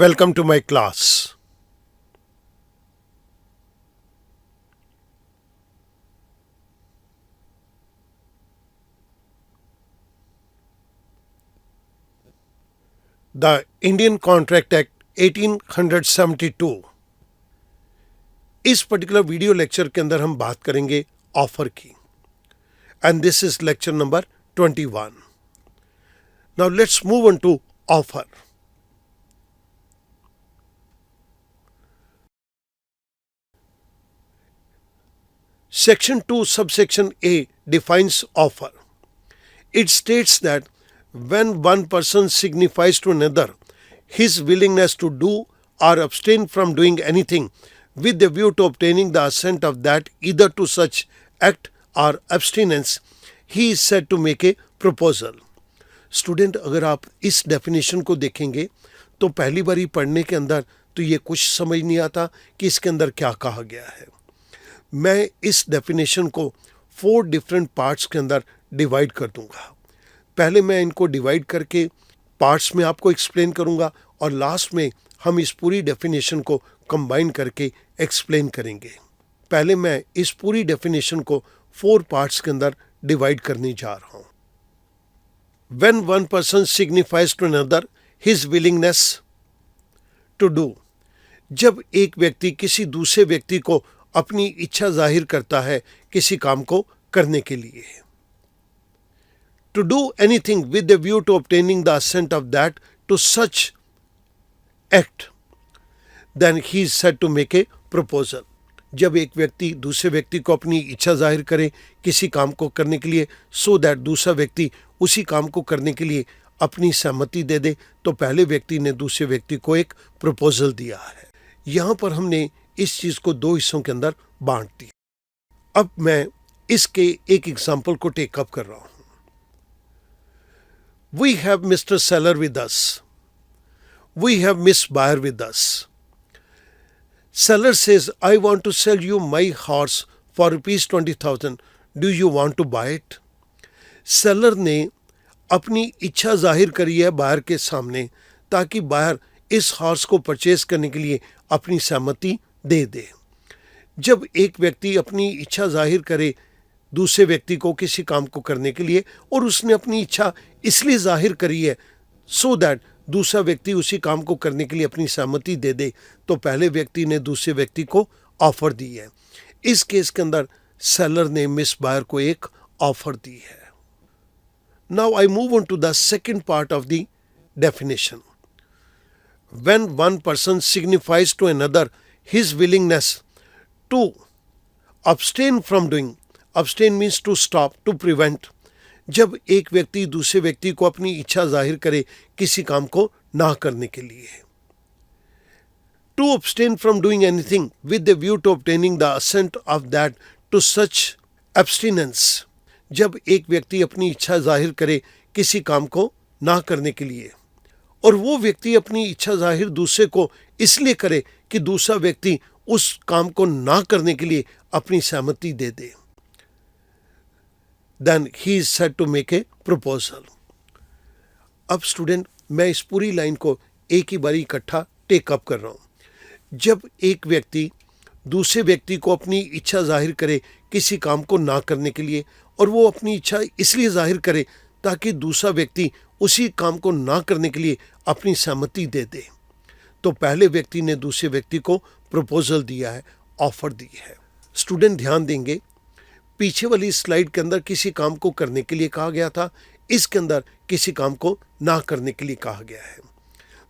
Welcome to my class. The Indian Contract Act 1872. इस particular video lecture के अंदर हम बात करेंगे ऑफर की, and this is lecture number 21. Now let's move on to offer. Section 2 subsection A defines offer. It states that when one person signifies to another his willingness to do or abstain from doing anything with the view to obtaining the assent of that either to such act or abstinence, he is said to make a proposal. Student, अगर आप इस definition को देखेंगे तो पहली बारी पढ़ने के अंदर तो ये कुछ समझ नहीं आता कि इसके अंदर क्या कहा गया है. मैं इस डेफिनेशन को 4 डिफरेंट पार्ट्स के अंदर डिवाइड कर दूंगा. पहले मैं इनको डिवाइड करके पार्ट्स में आपको एक्सप्लेन करूंगा और लास्ट में हम इस पूरी डेफिनेशन को कंबाइन करके एक्सप्लेन करेंगे. पहले मैं इस पूरी डेफिनेशन को 4 पार्ट्स के अंदर डिवाइड करने जा रहा हूं. When one person signifies to another his willingness to do, जब एक व्यक्ति किसी दूसरे व्यक्ति को अपनी इच्छा जाहिर करता है किसी काम को करने के लिए. To do anything with the view to obtaining the assent of that to such act, then he is said to make a proposal. जब एक व्यक्ति दूसरे व्यक्ति को अपनी इच्छा जाहिर करे किसी काम को करने के लिए, so that दूसरा व्यक्ति उसी काम को करने के लिए अपनी सहमति दे दे, तो पहले व्यक्ति ने दूसरे व्यक्ति को एक प्रपोजल दिया है. यहाँ पर हमने इस चीज को 2 हिस्सों के अंदर बांट दिया. अब मैं इसके एक एग्जाम्पल को टेकअप कर रहा हूं. We have mister seller with us. We have miss buyer with us. Seller says, I want to sell you my horse for ₹20,000. Do you want to buy it? Seller ने अपनी इच्छा जाहिर करी है बायर के सामने ताकि बायर इस हॉर्स को परचेज करने के लिए अपनी सहमति दे दे. जब एक व्यक्ति अपनी इच्छा जाहिर करे दूसरे व्यक्ति को किसी काम को करने के लिए और उसने अपनी इच्छा इसलिए जाहिर करी है सो दैट दूसरा व्यक्ति उसी काम को करने के लिए अपनी सहमति दे दे, तो पहले व्यक्ति ने दूसरे व्यक्ति को ऑफर दी है. इस केस के अंदर सेलर ने मिस बायर को एक ऑफर दी है. Now I move on to the second part of the definition. When one person signifies to another his willingness to abstain from doing, abstain means to stop, to prevent. जब एक व्यक्ति दूसरे व्यक्ति को अपनी इच्छा जाहिर करे किसी काम को ना करने के लिए. To abstain from doing anything with the view to obtaining the assent of that to such abstinence. जब एक व्यक्ति अपनी इच्छा जाहिर करे किसी काम को ना करने के लिए और वो व्यक्ति अपनी इच्छा जाहिर दूसरे को इसलिए करे कि दूसरा व्यक्ति उस काम को ना करने के लिए अपनी सहमति दे दे, then he is said to make a proposal. अब स्टूडेंट, मैं इस पूरी लाइन को एक ही बारी इकट्ठा टेकअप कर रहा हूं. जब एक व्यक्ति दूसरे व्यक्ति को अपनी इच्छा जाहिर करे किसी काम को ना करने के लिए और वो अपनी इच्छा इसलिए जाहिर करे ताकि दूसरा व्यक्ति उसी काम को ना करने के लिए अपनी सहमति दे दे, तो पहले व्यक्ति ने दूसरे व्यक्ति को प्रपोजल दिया है, ऑफर दी है. स्टूडेंट ध्यान देंगे, पीछे वाली स्लाइड के अंदर किसी काम को करने के लिए कहा गया था, इसके अंदर किसी काम को ना करने के लिए कहा गया है.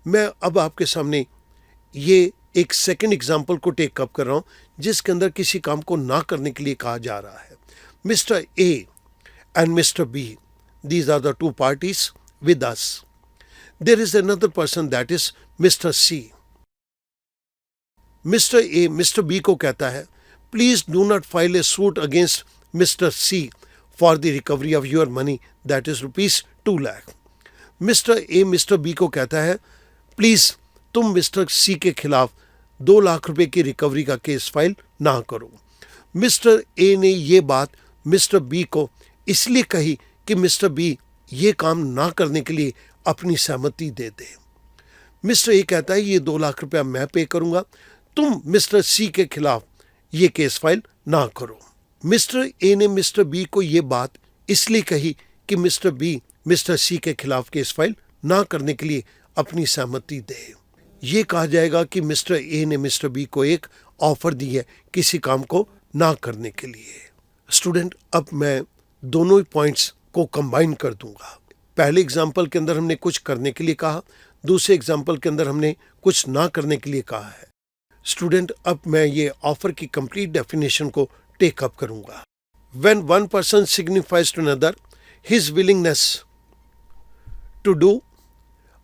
मैं अब आपके सामने ये एक सेकंड एग्जांपल को टेकअप कर रहा हूं जिसके अंदर किसी काम को ना करने के लिए कहा जा रहा है. Mister A and mister B, these are the 2 parties with us. There is another person, that is Mr. C. Mr. A Mr. B को कहता है, please do not file a suit against Mr. C for the recovery of your money, that is rupees 2 lakh. Mr. A Mr. B को कहता है, please तुम mister सी के खिलाफ 2 लाख रुपए की रिकवरी का केस फाइल ना करो. मिस्टर ए ने ये बात मिस्टर बी को इसलिए कही कि मिस्टर बी ये काम ना करने के लिए अपनी सहमति दे दे. मिस्टर ए कहता है ये 2 लाख रुपया मैं पे करूंगा, तुम मिस्टर सी के खिलाफ ये केस फाइल ना करो। मिस्टर ए ने मिस्टर बी को ये बात इसलिए कही कि मिस्टर बी मिस्टर सी के खिलाफ केस फाइल ना करने के लिए अपनी सहमति दे। ये कहा जाएगा कि मिस्टर ए ने मिस्टर बी को एक ऑफर दी है किसी काम को ना करने के लिए। स्टूडेंट, अब मैं दोनों पॉइंट्स को कंबाइन कर दूंगा। पहले एग्जाम्पल के अंदर हमने कुछ करने के लिए कहा, दूसरे एग्जाम्पल के अंदर हमने कुछ ना करने के लिए कहा है। स्टूडेंट, अब मैं ये ऑफर की कंप्लीट डेफिनेशन को टेक अप करूंगा। When one person signifies to another his willingness to do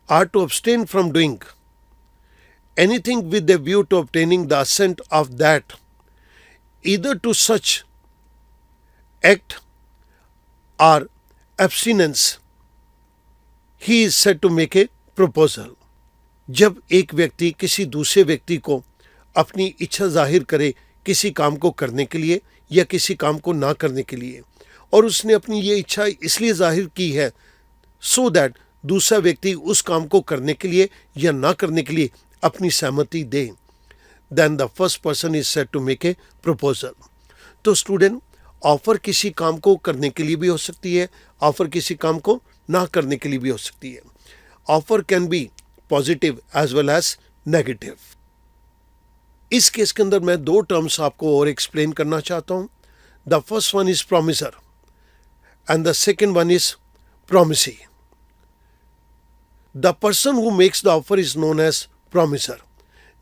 or to abstain from doing anything with a view to obtaining the assent of that, either to such act or abstinence, he is said to make a proposal. जब एक व्यक्ति किसी दूसरे व्यक्ति को अपनी इच्छा जाहिर करे किसी काम को करने के लिए या किसी काम को ना करने के लिए, और उसने अपनी ये इच्छा इसलिए जाहिर की है सो दैट दूसरा व्यक्ति उस काम को करने के लिए या ना करने के लिए अपनी सहमति दे, then the first person is said to make a proposal. तो स्टूडेंट, ऑफर किसी काम को करने के लिए भी हो सकती है, ऑफर किसी काम को ना करने के लिए भी हो सकती है। Offer can be positive as well as negative. इस केस के अंदर मैं 2 टर्म्स आपको और एक्सप्लेन करना चाहता हूं। The first one is promisor and the second one is promisee. The person who makes the offer is known as promisor.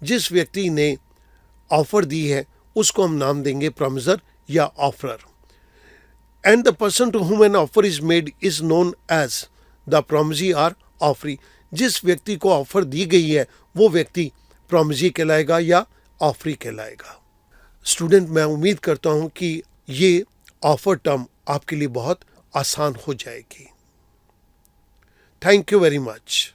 जिस व्यक्ति ने ऑफर दी है उसको हम नाम देंगे प्रॉमिसर या offeror. And the person to whom an offer is made is known as the promisee or offeree. जिस व्यक्ति को ऑफर दी गई है वो व्यक्ति प्रॉमिसी कहलाएगा या ऑफरी कहलाएगा। स्टूडेंट, मैं उम्मीद करता हूं कि ये ऑफर टर्म आपके लिए बहुत आसान हो जाएगी। Thank you very much.